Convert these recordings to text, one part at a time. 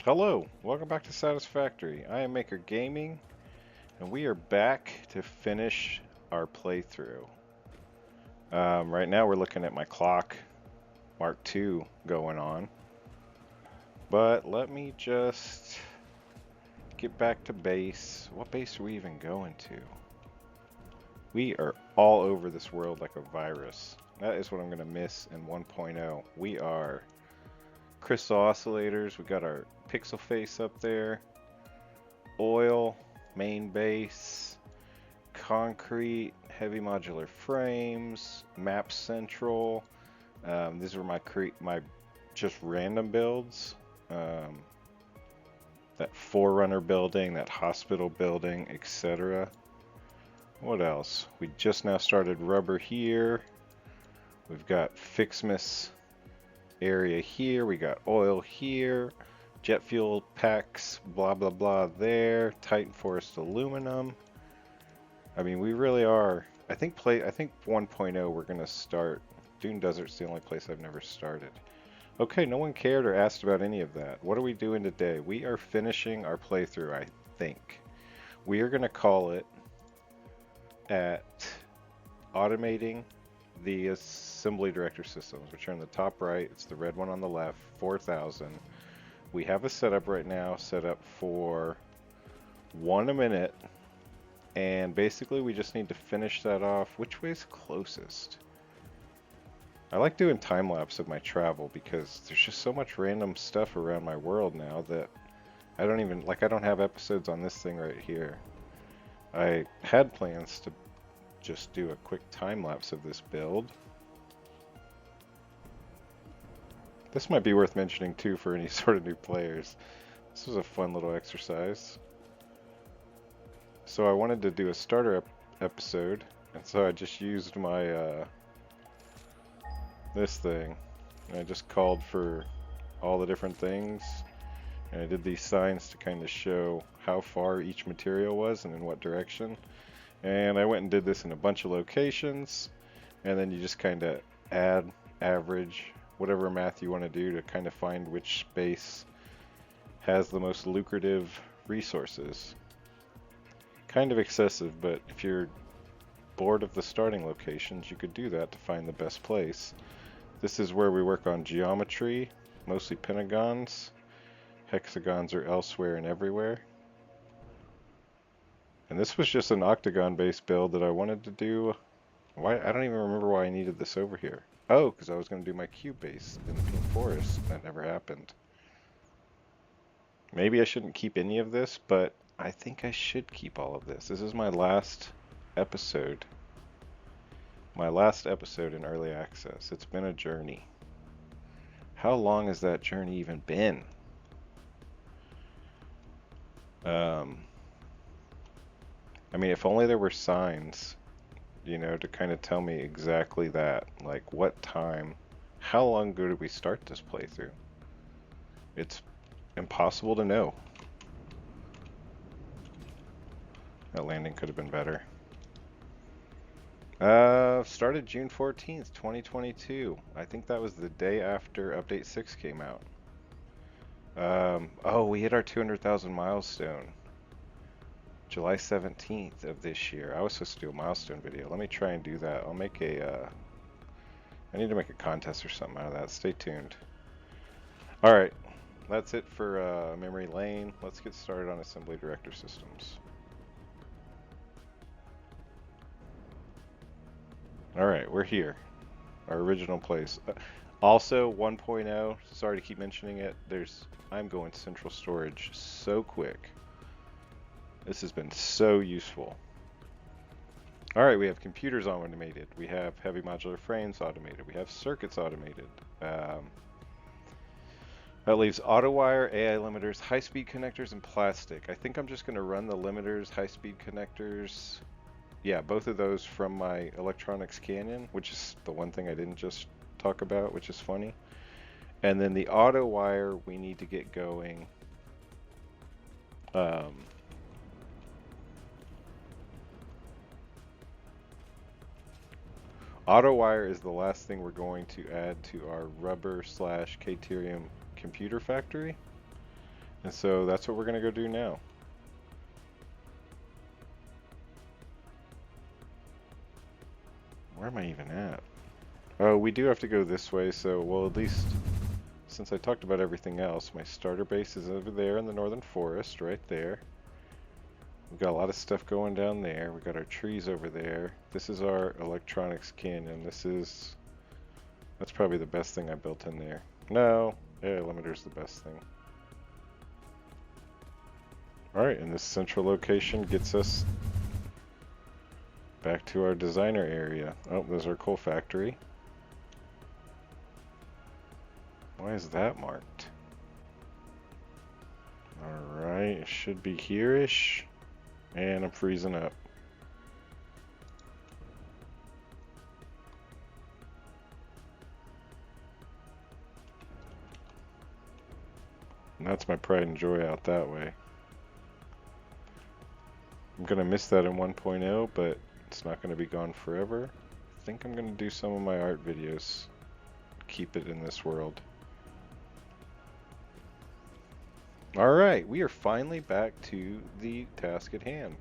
Hello, welcome back to Satisfactory. I am Maker Gaming, and we are back to finish our playthrough. Right now we're looking at my clock, Mark II, going on. But let me just get back to base. What base are we even going to? We are all over this world like a virus. That is what I'm going to miss in 1.0. We are crystal oscillators. We got our pixel face up there. Oil, main base, concrete, heavy modular frames, map central. These were my just random builds. That Forerunner building, that hospital building, etc. What else? We just now started rubber here. We've got Fixmas area here. We got oil here. Jet fuel packs, blah blah blah there. Titan Forest aluminum. I mean, we really are. I think 1.0 we're gonna start. Dune Desert's the only place I've never started. Okay, no one cared or asked about any of that. What are we doing today? We are finishing our playthrough, I think. We are gonna call it at automating the assembly director systems, which are in the top right. It's the red one on the left, 4,000. We have a setup right now set up for 1 a minute, and basically we just need to finish that off. Which way is closest? I like doing time lapse of my travel because there's just so much random stuff around my world now that I don't have episodes on this thing right here. I had plans to just do a quick time lapse of this build. This might be worth mentioning too for any sort of new players. This was a fun little exercise. So I wanted to do a starter episode, and so I just used my this thing. And I just called for all the different things, and I did these signs to kind of show how far each material was and in what direction. And I went and did this in a bunch of locations, and then you just kind of add, average, whatever math you want to do to kind of find which space has the most lucrative resources. Kind of excessive, but if you're bored of the starting locations, you could do that to find the best place. This is where we work on geometry, mostly pentagons. Hexagons are elsewhere and everywhere. And this was just an octagon-based build that I wanted to do. Why? I don't even remember why I needed this over here. Oh, because I was going to do my cube base in the Pink Forest. That never happened. Maybe I shouldn't keep any of this, but I think I should keep all of this. This is my last episode. My last episode in early access. It's been a journey. How long has that journey even been? I mean, if only there were signs, you know, to kind of tell me exactly that. Like, what time, how long ago did we start this playthrough? It's impossible to know. That landing could have been better. Started June 14th, 2022. I think that was the day after Update 6 came out. Oh, we hit our 200,000 milestone. July 17th of this year. I was supposed to do a milestone video. Let me try and do that. I'll make a, I need to make a contest or something out of that. Stay tuned. Alright, that's it for memory lane. Let's get started on assembly director systems. Alright, we're here. Our original place. Also, 1.0, sorry to keep mentioning it, I'm going central storage so quick. This has been so useful. Alright, we have computers automated. We have heavy modular frames automated. We have circuits automated. That leaves auto wire, AI limiters, high-speed connectors, and plastic. I think I'm just going to run the limiters, high-speed connectors. Yeah, both of those from my electronics canyon, which is the one thing I didn't just talk about, which is funny. And then the auto wire we need to get going. Auto wire is the last thing we're going to add to our rubber/Caterium computer factory. And so that's what we're gonna go do now. Where am I even at? Oh, we do have to go this way, so, well, at least, since I talked about everything else, my starter base is over there in the northern forest, right there. We've got a lot of stuff going down there. We got our trees over there. This is our electronics canyon. That's probably the best thing I built in there. No, air limiter's the best thing. Alright, and this central location gets us back to our designer area. Oh, there's our coal factory. Why is that marked? Alright, it should be here-ish. And I'm freezing up. And that's my pride and joy out that way. I'm gonna miss that in 1.0, but it's not gonna be gone forever. I think I'm gonna do some of my art videos. Keep it in this world. Alright, we are finally back to the task at hand.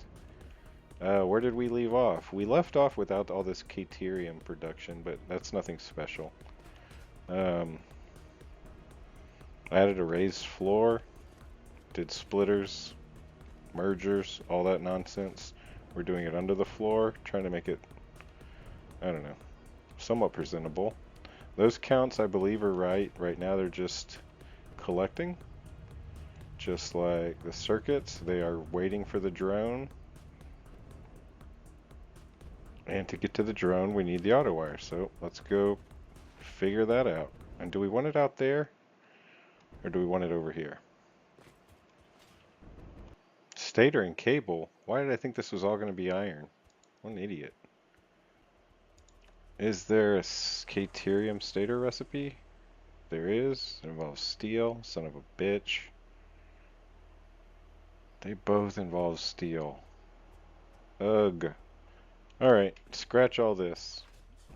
Where did we leave off? We left off without all this Caterium production, but that's nothing special. I added a raised floor, did splitters, mergers, all that nonsense. We're doing it under the floor, trying to make it, I don't know, somewhat presentable. Those counts, I believe, are right. Right now they're just collecting. Just like the circuits, they are waiting for the drone. And to get to the drone, we need the auto wire. So let's go figure that out. And do we want it out there? Or do we want it over here? Stator and cable? Why did I think this was all going to be iron? What an idiot. Is there a Caterium stator recipe? There is. It involves steel. Son of a bitch. They both involve steel. Ugh. Alright, scratch all this.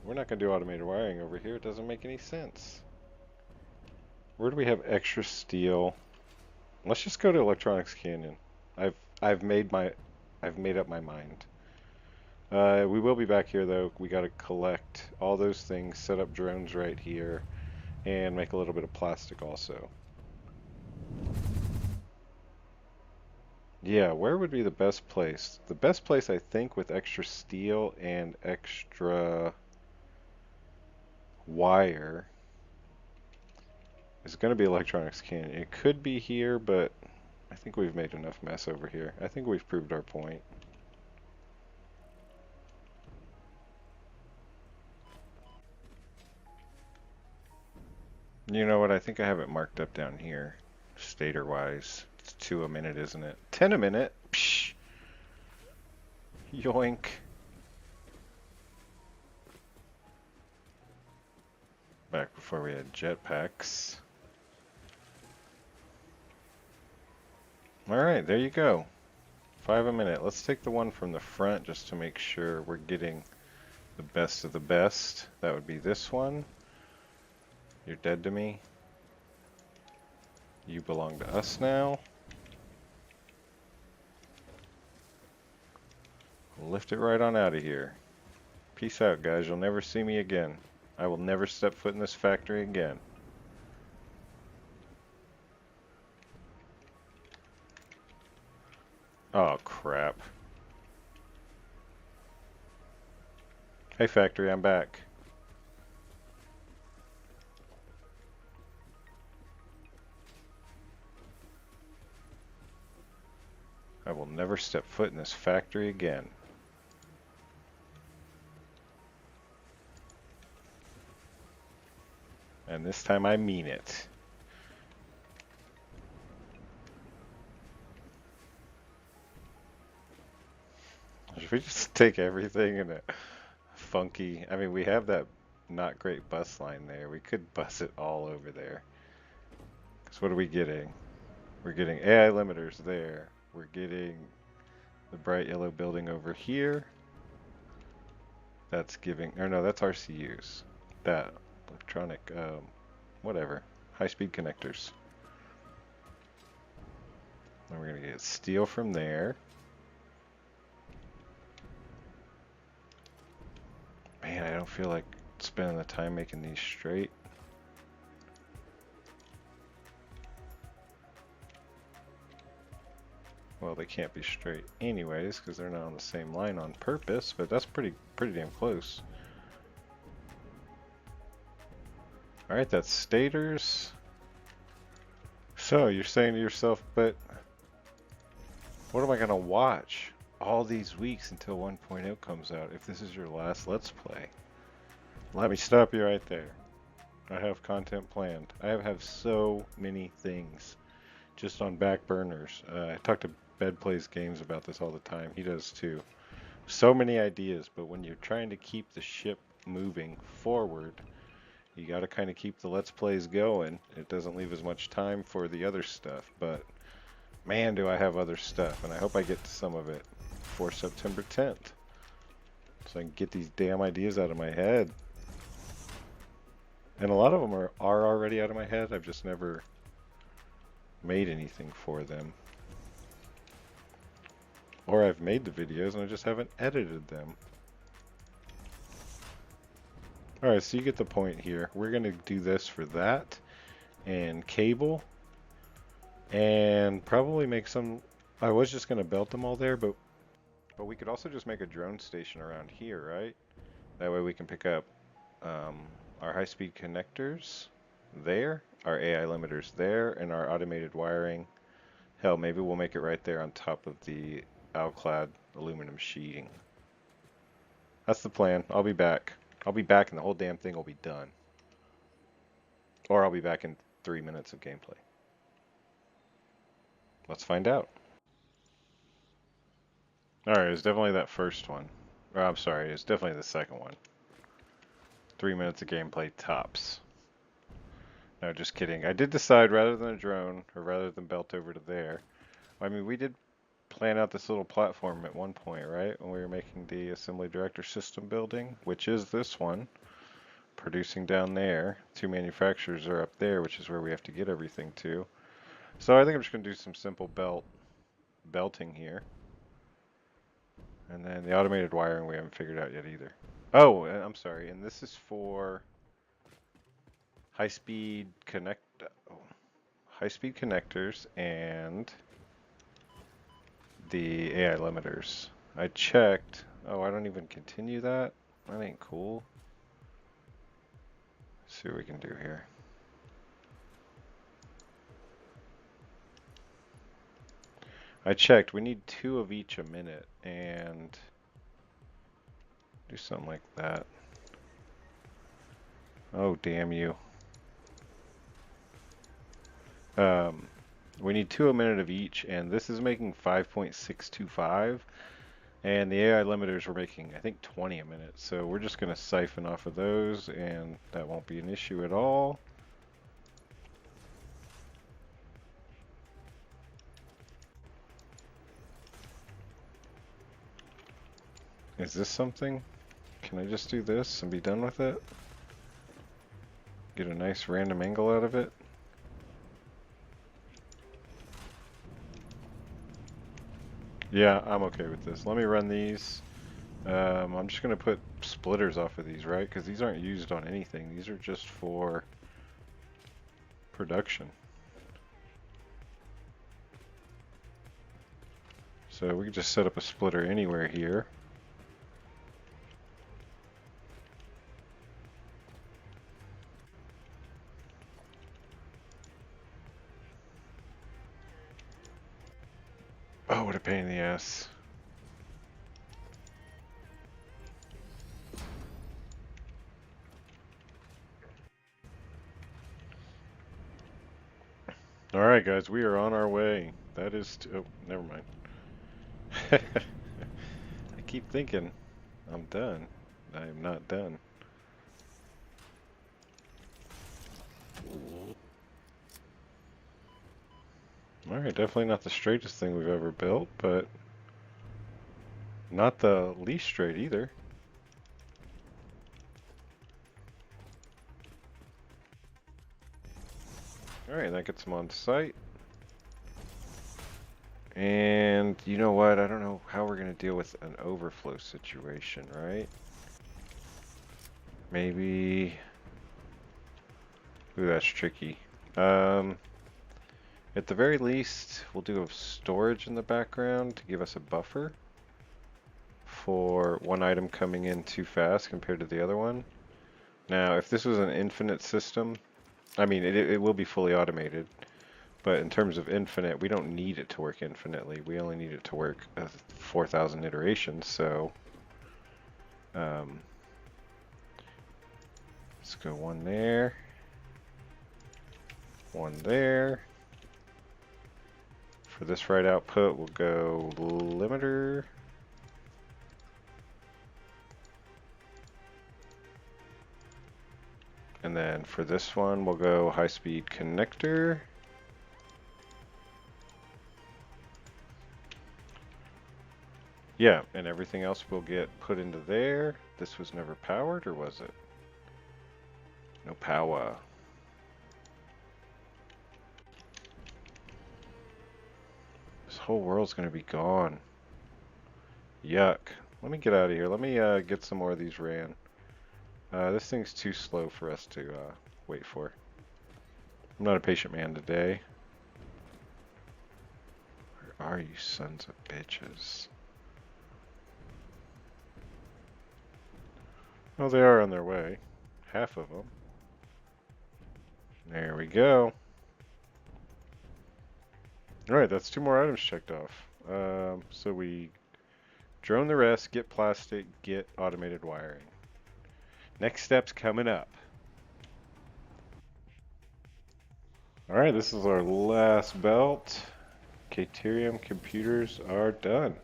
We're not going to do automated wiring over here. It doesn't make any sense. Where do we have extra steel? Let's just go to Electronics Canyon. I've made up my mind. We will be back here though. We got to collect all those things, set up drones right here, and make a little bit of plastic also. Yeah, where would be the best place? The best place, I think, with extra steel and extra wire is going to be Electronics Canyon. It could be here, but I think we've made enough mess over here. I think we've proved our point. You know what? I think I have it marked up down here, stator-wise. It's 2 a minute, isn't it? 10 a minute? Psh! Yoink. Back before we had jetpacks. Alright, there you go. 5 a minute. Let's take the one from the front just to make sure we're getting the best of the best. That would be this one. You're dead to me. You belong to us now. We'll lift it right on out of here. Peace out, guys. You'll never see me again. I will never step foot in this factory again. Oh, crap. Hey, factory, I'm back. I will never step foot in this factory again. And this time I mean it. Should we just take everything in a funky... I mean, we have that not great bus line there. We could bus it all over there. Because what are we getting? We're getting AI limiters there. We're getting the bright yellow building over here. That's giving... Or no, that's RCUs. That electronic... whatever. High-speed connectors. Then we're gonna get steel from there. Man, I don't feel like spending the time making these straight. Well, they can't be straight anyways because they're not on the same line on purpose, but that's pretty damn close. Alright, that's stators. So, you're saying to yourself, but what am I going to watch all these weeks until 1.0 comes out if this is your last Let's Play? Let me stop you right there. I have content planned. I have so many things just on back burners. I talk to Bed Plays Games about this all the time. He does too. So many ideas, but when you're trying to keep the ship moving forward, you got to kind of keep the Let's Plays going. It doesn't leave as much time for the other stuff, but man, do I have other stuff, and I hope I get to some of it before September 10th, so I can get these damn ideas out of my head. And a lot of them are already out of my head. I've just never made anything for them. Or I've made the videos and I just haven't edited them. Alright, so you get the point here. We're going to do this for that, and cable, and probably make some... I was just going to belt them all there, but we could also just make a drone station around here, right? That way we can pick up our high-speed connectors there, our AI limiters there, and our automated wiring. Hell, maybe we'll make it right there on top of the alclad aluminum sheeting. That's the plan. I'll be back. I'll be back and the whole damn thing will be done. Or I'll be back in 3 minutes of gameplay. Let's find out. Alright, it's definitely that first one. Or, I'm sorry, it's definitely the second one. 3 minutes of gameplay tops. No, just kidding. I did decide rather than a drone, or rather than belt over to there. I mean, we did plan out this little platform at one point, right? When we were making the assembly director system building, which is this one. Producing down there. 2 manufacturers are up there, which is where we have to get everything to. So I think I'm just going to do some simple belting here. And then the automated wiring we haven't figured out yet either. Oh, I'm sorry, and this is for high-speed connectors and the AI limiters. I checked. Oh, I don't even continue that? That ain't cool. Let's see what we can do here. I checked. We need 2 of each a minute, and do something like that. Oh, damn you. We need 2 a minute of each, and this is making 5.625, and the AI limiters were making, I think, 20 a minute. So we're just going to siphon off of those, and that won't be an issue at all. Is this something? Can I just do this and be done with it? Get a nice random angle out of it? Yeah, I'm okay with this. Let me run these. I'm just going to put splitters off of these, right? Because these aren't used on anything. These are just for production. So we can just set up a splitter anywhere here. Oh, what a pain in the ass. Alright guys, we are on our way. That is oh, never mind. I keep thinking I'm done. I am not done. Alright, definitely not the straightest thing we've ever built, but not the least straight either. Alright, that gets them on site. And you know what? I don't know how we're going to deal with an overflow situation, right? Maybe... Ooh, that's tricky. At the very least, we'll do a storage in the background to give us a buffer for one item coming in too fast compared to the other one. Now, if this was an infinite system, I mean, it will be fully automated, but in terms of infinite, we don't need it to work infinitely. We only need it to work 4,000 iterations, so let's go one there, one there. For this write output, we'll go limiter. And then for this one, we'll go high-speed connector. Yeah, and everything else will get put into there. This was never powered, or was it? No power. This whole world's gonna be gone. Yuck. Let me get out of here. Let me get some more of these ran. This thing's too slow for us to wait for. I'm not a patient man today. Where are you sons of bitches? Oh, they are on their way. Half of them. There we go. Alright, that's 2 more items checked off. So we drone the rest, get plastic, get automated wiring. Next step's coming up. Alright, this is our last belt. Caterium computers are done.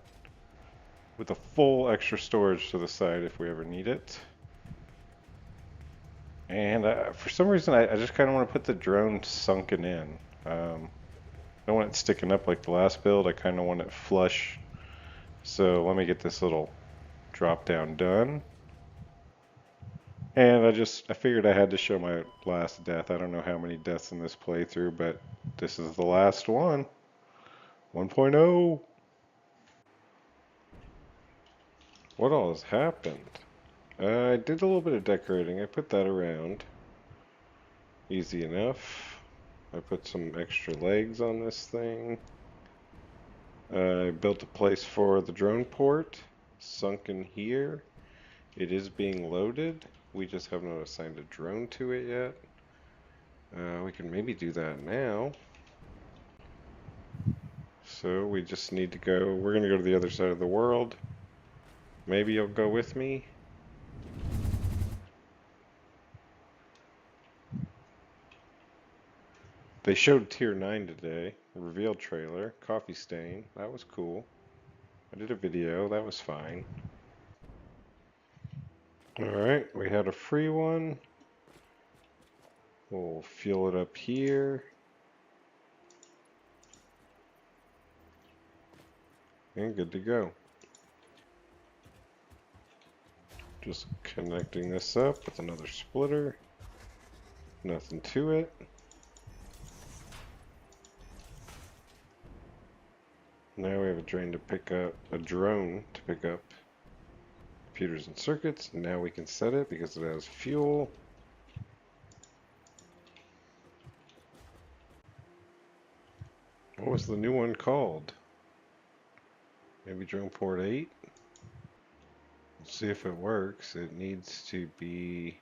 With a full extra storage to the side if we ever need it. And for some reason, I just kind of want to put the drone sunken in. I don't want it sticking up like the last build. I kind of want it flush. So let me get this little drop down done. And I figured I had to show my last death. I don't know how many deaths in this playthrough, but this is the last one. 1.0. What all has happened? I did a little bit of decorating. I put that around. Easy enough. I put some extra legs on this thing. I built a place for the drone port. Sunk in here. It is being loaded. We just have not assigned a drone to it yet. We can maybe do that now. So we just need to go. We're going to go to the other side of the world. Maybe you'll go with me. They showed Tier 9 today. Reveal trailer. Coffee stain. That was cool. I did a video. That was fine. Alright, we had a free one. We'll fuel it up here. And good to go. Just connecting this up with another splitter. Nothing to it. Now we have a drone to pick up computers and circuits. Now we can set it because it has fuel. What was the new one called? Maybe drone port 8? Let's see if it works. It needs to be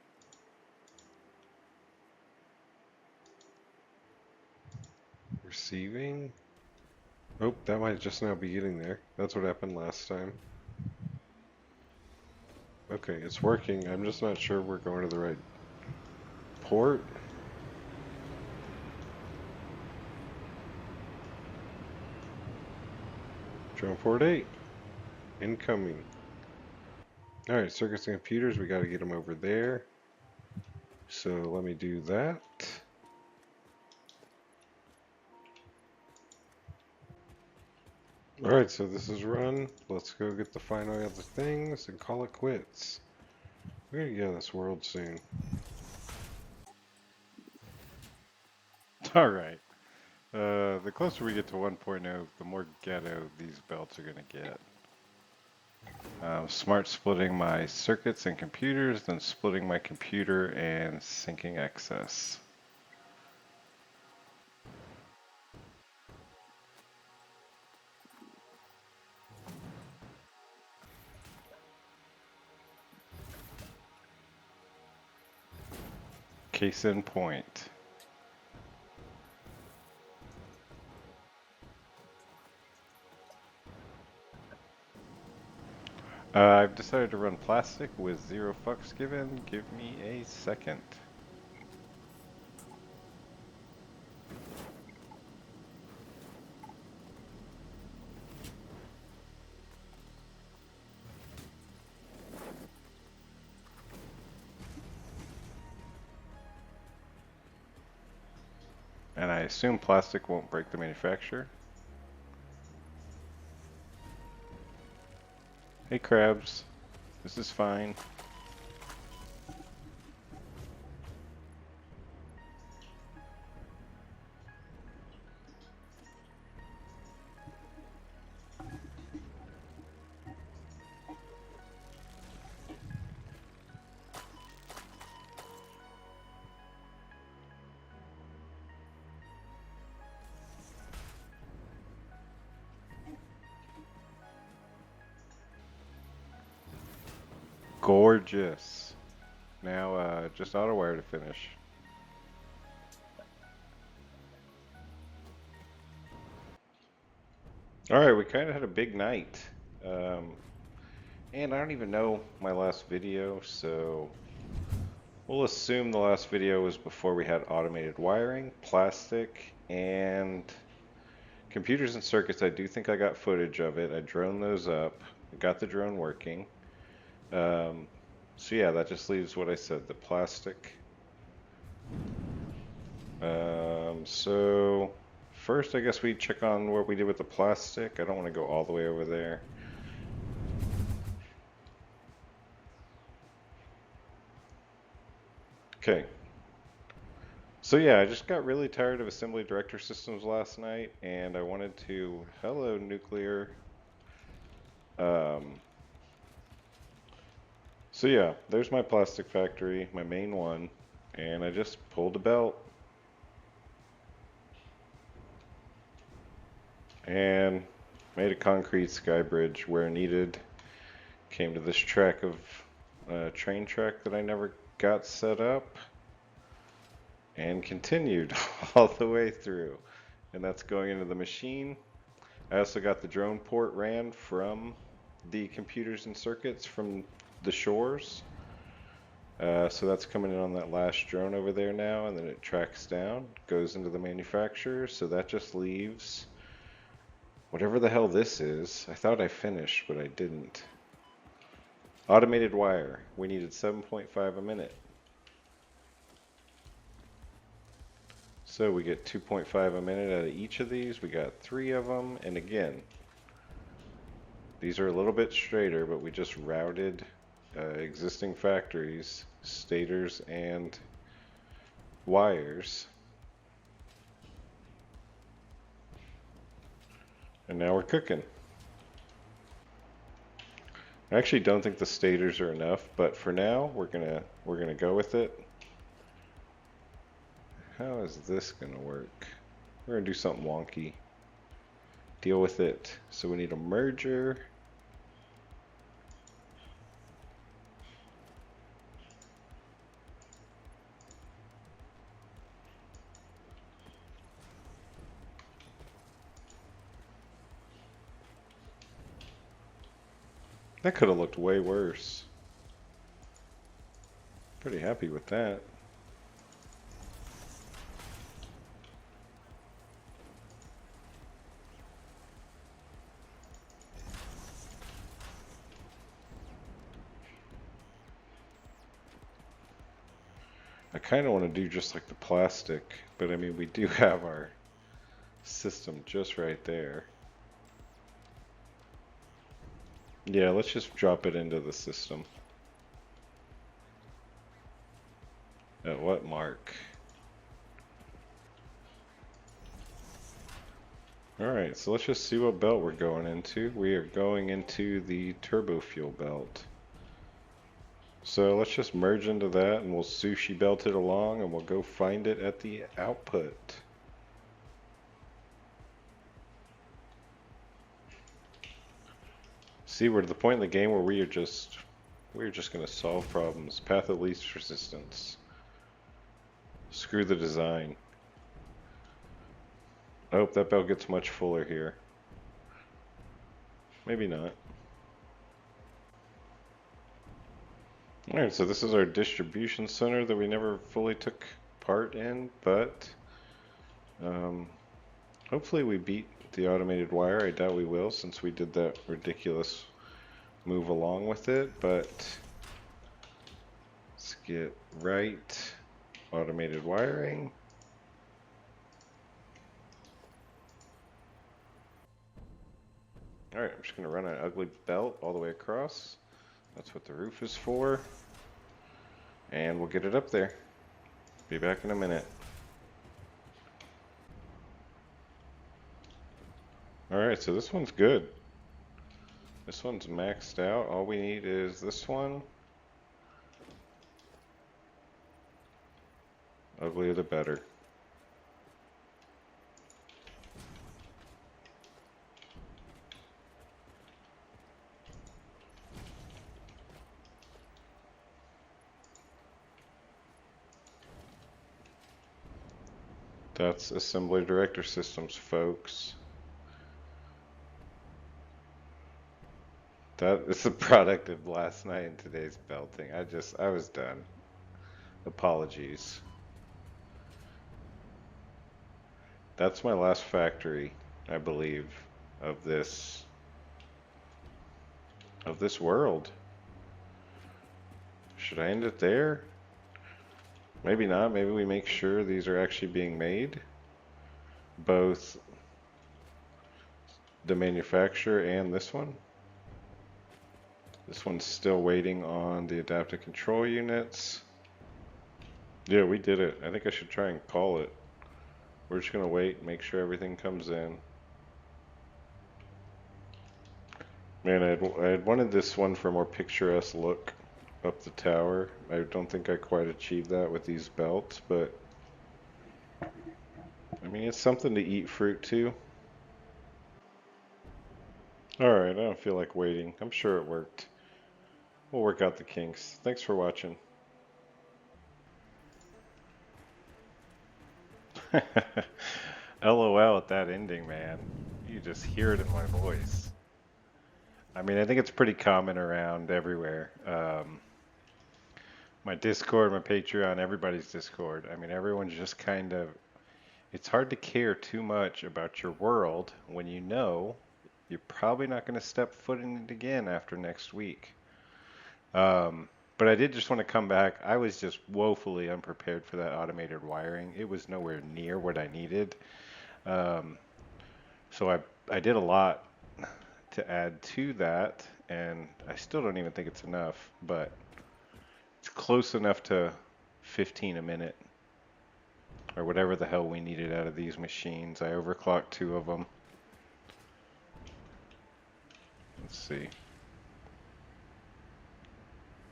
receiving. Oh, that might just now be getting there. That's what happened last time. Okay, it's working. I'm just not sure we're going to the right port. Drone port 8. Incoming. Alright, circuits and computers, we gotta get them over there. So let me do that. Alright, so this is run. Let's go get the final other things and call it quits. We're gonna get out of this world soon. Alright. The closer we get to 1.0, the more ghetto these belts are going to get. Smart splitting my circuits and computers, then splitting my computer and syncing excess. Case in point. I've decided to run plastic with 0 fucks given. Give me a second. And I assume plastic won't break the manufacturer. Hey crabs, this is fine. Gorgeous. Now just auto wire to finish. Alright, we kind of had a big night. And I don't even know my last video, so we'll assume the last video was before we had automated wiring, plastic, and computers and circuits. I do think I got footage of it. I droned those up. I got the drone working. So yeah, that just leaves what I said, the plastic. So first I guess we check on what we did with the plastic. I don't want to go all the way over there. Okay. So yeah, I just got really tired of assembly director systems last night, and I wanted to, hello nuclear. So yeah, there's my plastic factory, my main one, and I just pulled a belt and made a concrete sky bridge where needed. Came to this track of train track that I never got set up, and continued all the way through. And that's going into the machine. I also got the drone port ran from the computers and circuits from the shores. So that's coming in on that last drone over there now, and then it tracks down, goes into the manufacturer. So that just leaves whatever the hell this is. I thought I finished, but I didn't. Automated wire. We needed 7.5 a minute. So we get 2.5 a minute out of each of these. We got 3 of them, and again, these are a little bit straighter, but we just routed existing factories, stators, and wires. And now we're cooking. I actually don't think the stators are enough, but for now we're gonna go with it. How is this gonna work? We're gonna do something wonky. Deal with it. So we need a merger. That could have looked way worse. Pretty happy with that. I kind of want to do just like the plastic, but I mean, we do have our system just right there. Yeah, let's just drop it into the system. At what mark? Alright, so let's just see what belt we're going into. We are going into the turbo fuel belt. So let's just merge into that and we'll sushi belt it along and we'll go find it at the output. See, we're to the point in the game where we're just gonna solve problems. Path of least resistance. Screw the design. I hope that belt gets much fuller here. Maybe not. Alright, so this is our distribution center that we never fully took part in, but hopefully we beat the automated wire. I doubt we will since we did that ridiculous move along with it, but let's get right automated wiring. Alright, I'm just going to run an ugly belt all the way across. That's what the roof is for. And we'll get it up there. Be back in a minute. Alright, so this one's good. This one's maxed out. All we need is this one. Uglier the better. That's Assembly Director Systems, folks. That is the product of last night and today's belting. I was done. Apologies. That's my last factory, I believe, of this world. Should I end it there? Maybe not. Maybe we make sure these are actually being made. Both the manufacturer and this one. This one's still waiting on the adaptive control units. Yeah, we did it. I think I should try and call it. We're just gonna wait and make sure everything comes in. Man, I had wanted this one for a more picturesque look up the tower. I don't think I quite achieved that with these belts, but I mean, it's something to eat fruit to. Alright, I don't feel like waiting. I'm sure it worked. We'll work out the kinks. Thanks for watching. LOL at that ending, man. You just hear it in my voice. I mean, I think it's pretty common around everywhere. My Discord, my Patreon, everybody's Discord. I mean, everyone's just kind of. It's hard to care too much about your world when you know you're probably not going to step foot in it again after next week. But I did just want to come back. I was just woefully unprepared for that automated wiring. It was nowhere near what I needed. So I did a lot to add to that, and I still don't even think it's enough, but it's close enough to 15 a minute, or whatever the hell we needed out of these machines. I overclocked 2 of them. Let's see.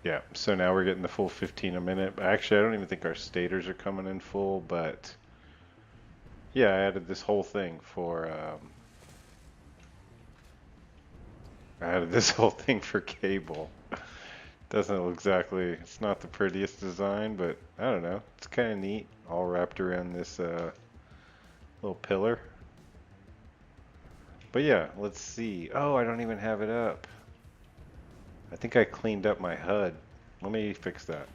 Yeah, so now we're getting the full 15 a minute. Actually, I don't even think our stators are coming in full, but yeah, I added this whole thing for cable. Doesn't look exactly, it's not the prettiest design, but I don't know. It's kind of neat, all wrapped around this little pillar. But yeah, let's see. Oh, I don't even have it up. I think I cleaned up my HUD. Let me fix that.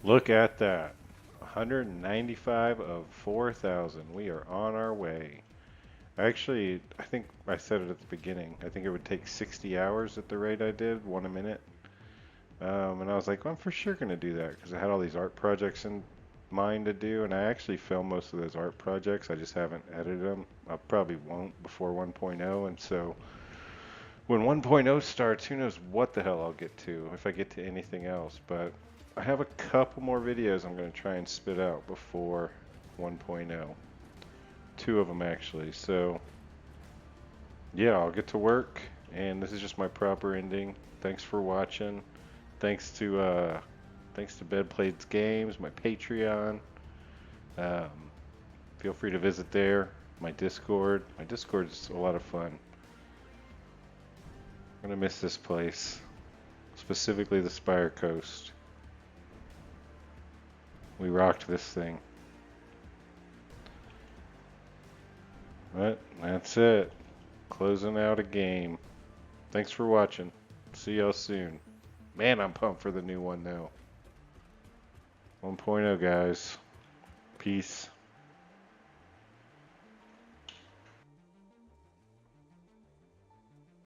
Look at that. 195 of 4,000. We are on our way. Actually, I think I said it at the beginning. I think it would take 60 hours at the rate I did, 1 a minute. And I was like, well, I'm for sure going to do that because I had all these art projects in mind to do, and I actually filmed most of those art projects. I just haven't edited them. I probably won't before 1.0, and so when 1.0 starts, who knows what the hell I'll get to, if I get to anything else. But I have a couple more videos I'm going to try and spit out before 1.0. Two of them actually. So yeah, I'll get to work, and this is just my proper ending. Thanks for watching. Thanks to Bed Plates Games, my Patreon. Um, feel free to visit there. My Discord. My Discord's a lot of fun. I'm gonna miss this place, specifically the Spire Coast. We rocked this thing. But that's it. Closing out a game. Thanks for watching. See y'all soon. Man, I'm pumped for the new one now. 1.0, guys. Peace.